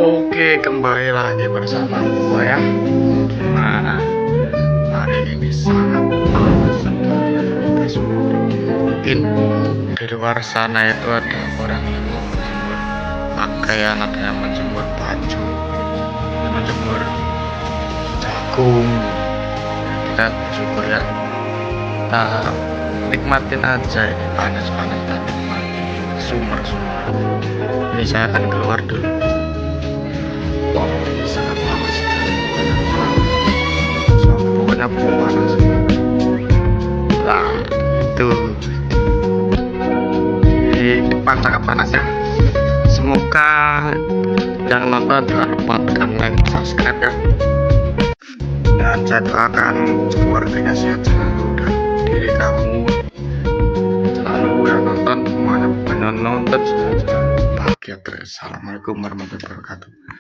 Oke, kembali lagi bersama gua ya. Nah, hari ini sangat panas sekali ya. Kita semua mungkin di luar sana itu ada orang yang menjemur pakaian, ada yang menjemur baju, yang menjemur jagung. Kita syukur ya. Kita nikmatin aja ini panas-panas tadi sumber-sumber. Ini saya akan keluar dulu. Wow, sangat panas sekali. So, pokoknya panas. Nah, itu di depan sangat panas ya. Semoga yang nonton jangan lupa tekan like, subscribe ya. Dan saya doakan keluarganya sehat selalu dan diri kamu selalu yang nonton semuanya nonton bahagia terus. Assalamualaikum warahmatullahi wabarakatuh.